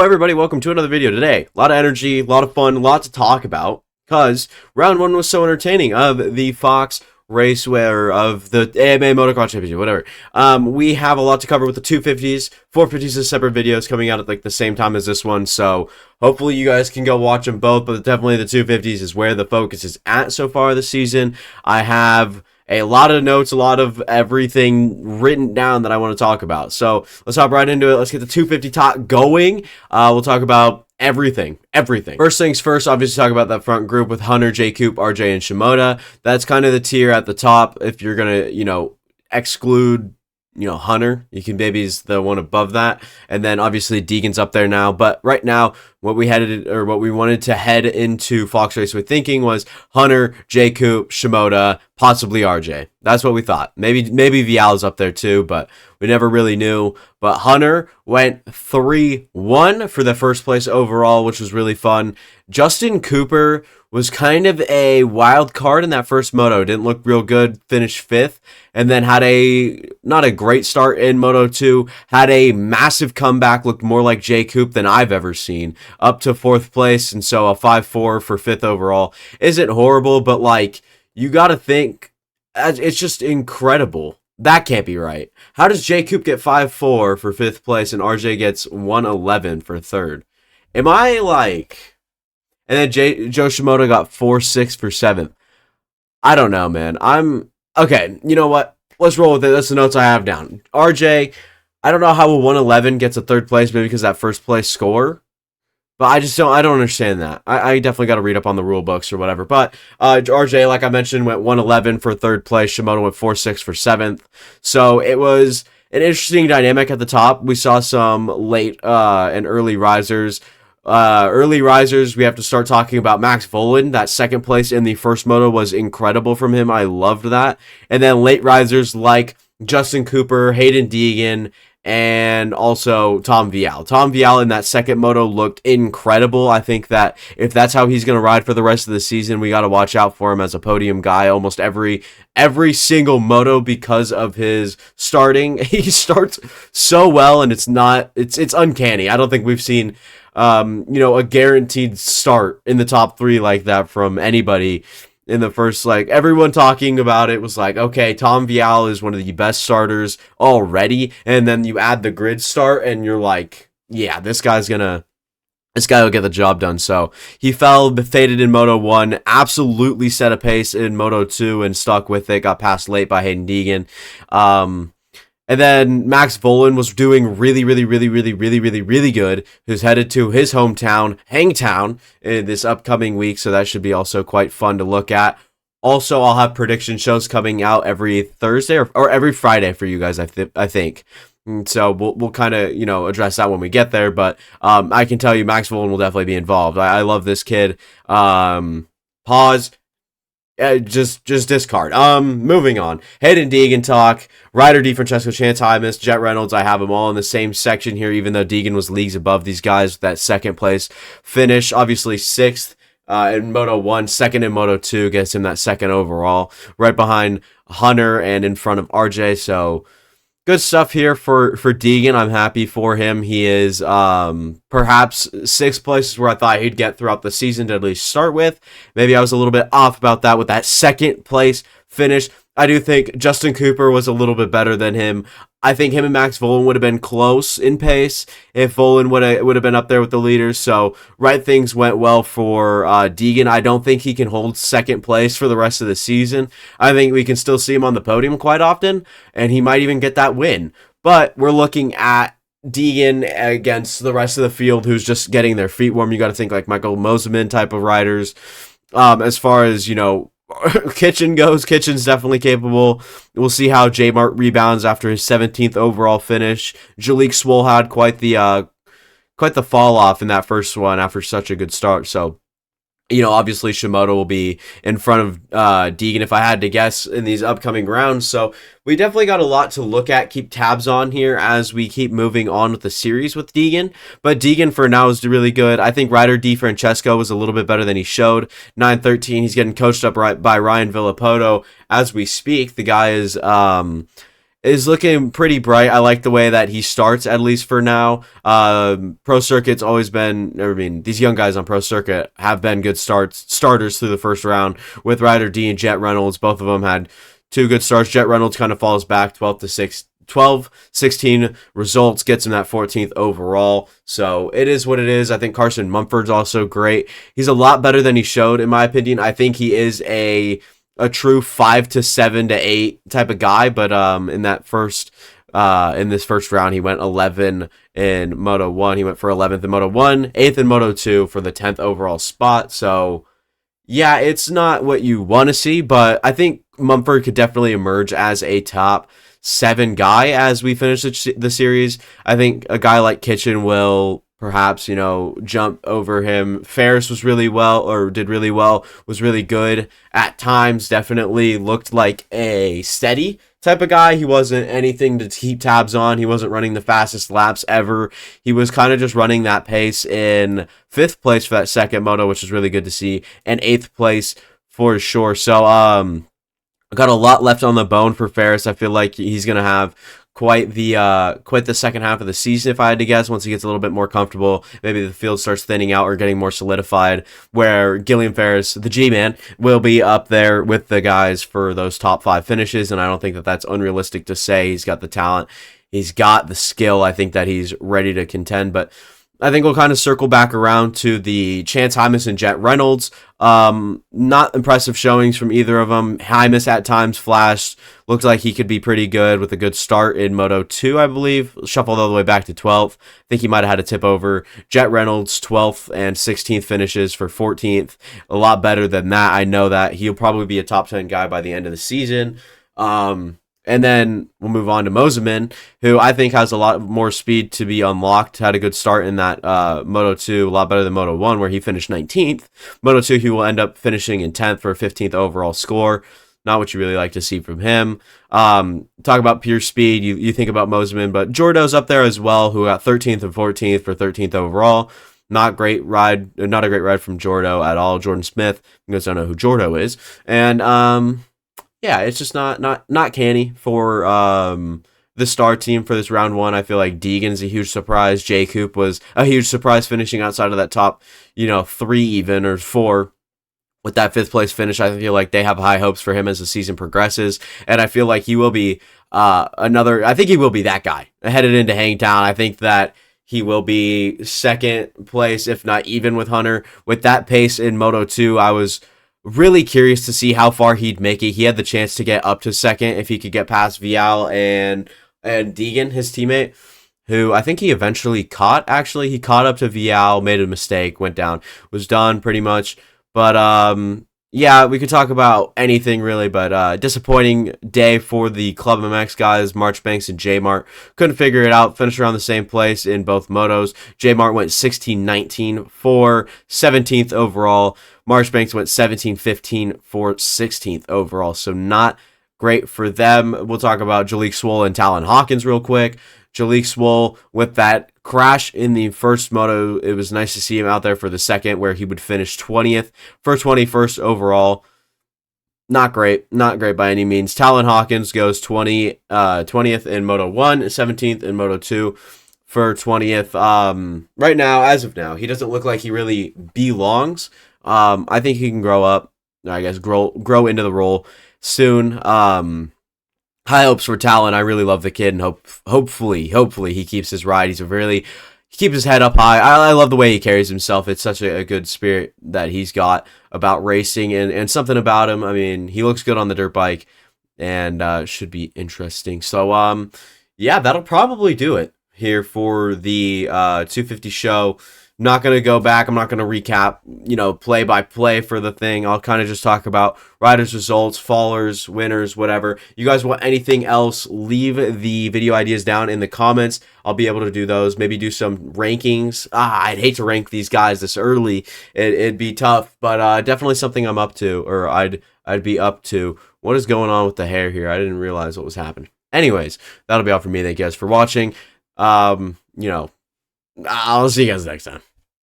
everybody, welcome to another video today. A lot of energy, a lot of fun, a lot to talk about, because round one was so entertaining of the Fox Raceway, or of the AMA Motocross Championship, whatever. We have a lot to cover with the 250s, 450s is separate videos coming out at like the same time as this one, so hopefully you guys can go watch them both, but definitely the 250s is where the focus is at so far this season. I have a lot of notes, a lot of everything written down that I want to talk about. So let's hop right into it. Let's get the 250 talk going. We'll talk about everything. First things first, obviously talk about that front group with Hunter, J. Coop, RJ, and Shimoda. That's kind of the tier at the top. If you're going to, exclude Hunter, you can maybe's the one above that, and then obviously Deegan's up there now. But right now, what we wanted to head into Fox Raceway thinking was Hunter, J. Coop, Shimoda, possibly RJ. That's what we thought. Maybe Vial's up there too, but we never really knew. But Hunter went 3-1 for the first place overall, which was really fun. Justin Cooper was kind of a wild card in that first moto. Didn't look real good, finished 5th, and then had not a great start in Moto 2, had a massive comeback, looked more like J. Coop than I've ever seen, up to 4th place, and so a 5-4 for 5th overall isn't horrible, but like, you gotta think, it's just incredible. That can't be right. How does J. Coop get 5-4 for 5th place and RJ gets 111 for 3rd? Am I like... And then Joe Shimoda got 4-6 for 7th. I don't know, man. Okay, you know what? Let's roll with it. That's the notes I have down. RJ, I don't know how a 111 gets a 3rd place, maybe because that 1st place score. But I don't understand that. I definitely got to read up on the rule books or whatever. But RJ, like I mentioned, went 111 for 3rd place. Shimoda went 4-6 for 7th. So it was an interesting dynamic at the top. We saw some late and early risers. Early risers, we have to start talking about Max Vohland. That 2nd place in the first moto was incredible from him. I loved that. And then late risers like Justin Cooper, Hayden Deegan, and also Tom Vial. Tom Vial in that 2nd moto looked incredible. I think that if that's how he's going to ride for the rest of the season, we got to watch out for him as a podium guy almost every single moto because of his starting. He starts so well, and it's uncanny. I don't think we've seen a guaranteed start in the top 3 like that from anybody in the first, everyone talking about it was like, okay, Tom Vial is one of the best starters already, and then you add the grid start, and you're like, yeah, this guy will get the job done. So he faded in Moto 1, absolutely set a pace in Moto 2 and stuck with it, got passed late by Hayden Deegan. And then Max Vohland was doing really good, who's headed to his hometown, Hangtown, in this upcoming week, so that should be also quite fun to look at. Also, I'll have prediction shows coming out every Thursday or every Friday for you guys, I think. So we'll kind of, address that when we get there, but I can tell you Max Vohland will definitely be involved. I love this kid. Pause. Just discard. Moving on. Hayden Deegan talk. Ryder D. Francesco, Chance Hymas, Jet Reynolds. I have them all in the same section here, even though Deegan was leagues above these guys with that 2nd place finish. Obviously 6th in Moto 1, 2nd in Moto 2 gets him that 2nd overall, right behind Hunter and in front of RJ. So good stuff here for Deegan. I'm happy for him. He is perhaps 6th place is where I thought he'd get throughout the season to at least start with. Maybe I was a little bit off about that with that 2nd place finish. I do think Justin Cooper was a little bit better than him. I think him and Max Vohland would have been close in pace if Vohland would have been up there with the leaders. So right things went well for Deegan. I don't think he can hold 2nd place for the rest of the season. I think we can still see him on the podium quite often, and he might even get that win. But we're looking at Deegan against the rest of the field who's just getting their feet warm. You got to think like Michael Mosiman type of riders. As far as, Kitchen goes, Kitchen's definitely capable. We'll see how J Mart rebounds after his 17th overall finish. Jalik Swoll had quite the fall off in that first one after such a good start. So, obviously Shimoda will be in front of Deegan if I had to guess in these upcoming rounds. So we definitely got a lot to look at, keep tabs on here as we keep moving on with the series with Deegan. But Deegan for now is really good. I think Ryder D. Francesco was a little bit better than he showed. 9-13, he's getting coached up by Ryan Villapoto as we speak. The guy is is looking pretty bright. I like the way that he starts, at least for now. Pro Circuit's always been, I mean, these young guys on Pro Circuit have been good starters through the first round with Ryder D and Jet Reynolds. Both of them had 2 good starts. Jet Reynolds kind of falls back 12-16 results, gets him that 14th overall. So it is what it is. I think Carson Mumford's also great. He's a lot better than he showed, in my opinion. I think he is a true 5 to 7 to 8 type of guy, but in this first round he went 11 in Moto 1. He went for 11th in Moto 1, 8th in Moto 2 for the 10th overall spot. So yeah, it's not what you want to see, but I think Mumford could definitely emerge as a top 7 guy as we finish the series. I think a guy like Kitchen will perhaps, jump over him. Ferris did really well, was really good at times, definitely looked like a steady type of guy. He wasn't anything to keep tabs on. He wasn't running the fastest laps ever. He was kind of just running that pace in 5th place for that second moto, which is really good to see, and 8th place for sure. So, I got a lot left on the bone for Ferris. I feel like he's going to have quite the second half of the season, if I had to guess, once he gets a little bit more comfortable. Maybe the field starts thinning out or getting more solidified, where Gillian Ferris, the G-Man, will be up there with the guys for those top 5 finishes, and I don't think that that's unrealistic to say. He's got the talent. He's got the skill. I think that he's ready to contend, but I think we'll kind of circle back around to the Chance Hymas and Jet Reynolds. Not impressive showings from either of them. Hymas at times flashed. Looked like he could be pretty good with a good start in Moto 2, I believe. Shuffled all the way back to 12th. I think he might have had a tip over. Jet Reynolds, 12th and 16th finishes for 14th. A lot better than that. I know that he'll probably be a top 10 guy by the end of the season. And then we'll move on to Moseman, who I think has a lot more speed to be unlocked. Had a good start in that Moto 2, a lot better than Moto 1, where he finished 19th. Moto 2, he will end up finishing in 10th for a 15th overall score. Not what you really like to see from him. Talk about pure speed, you think about Moseman, but Jordo's up there as well, who got 13th and 14th for 13th overall. Not a great ride from Jordo at all. Jordan Smith, you guys don't know who Jordo is. And yeah, it's just not canny for the star team for this round 1. I feel like Deegan's a huge surprise. J. Coop was a huge surprise, finishing outside of that top, 3 even, or 4. With that 5th place finish, I feel like they have high hopes for him as the season progresses, and I feel like he will be I think he will be that guy headed into Hangtown. I think that he will be 2nd place, if not even with Hunter. With that pace in Moto 2, I was really curious to see how far he'd make it. He had the chance to get up to 2nd if he could get past Vial and Deegan, his teammate, who I think he eventually caught. Actually, he caught up to Vial, made a mistake, went down, was done pretty much. But yeah, we could talk about anything really, but disappointing day for the Club MX guys. Marchbanks and J-Mart couldn't figure it out. Finished around the same place in both motos. J-Mart went 16-19 for 17th overall. Marchbanks went 17-15 for 16th overall. So not great for them. We'll talk about Jalik Swoll and Talon Hawkins real quick. Jalik Swoll, with that crash in the first moto, it was nice to see him out there for the second, where he would finish 20th for 21st overall. Not great by any means. Talon Hawkins goes 20th in Moto 1, 17th in Moto 2 for 20th. Right now, as of now, he doesn't look like he really belongs. I think he can grow up, I guess, grow into the role soon. High hopes for Talon. I really love the kid, and hopefully he keeps his ride. He keeps his head up high. I love the way he carries himself. It's such a good spirit that he's got about racing, and something about him. I mean, he looks good on the dirt bike, and should be interesting. So, yeah, that'll probably do it here for the 250 show. Not going to go back. I'm not going to recap, play by play for the thing. I'll kind of just talk about riders' results, fallers, winners, whatever. You guys want anything else, leave the video ideas down in the comments. I'll be able to do those. Maybe do some rankings. I'd hate to rank these guys this early. It'd be tough, but definitely something I'm up to, or I'd be up to. What is going on with the hair here? I didn't realize what was happening. Anyways, that'll be all for me. Thank you guys for watching. I'll see you guys next time.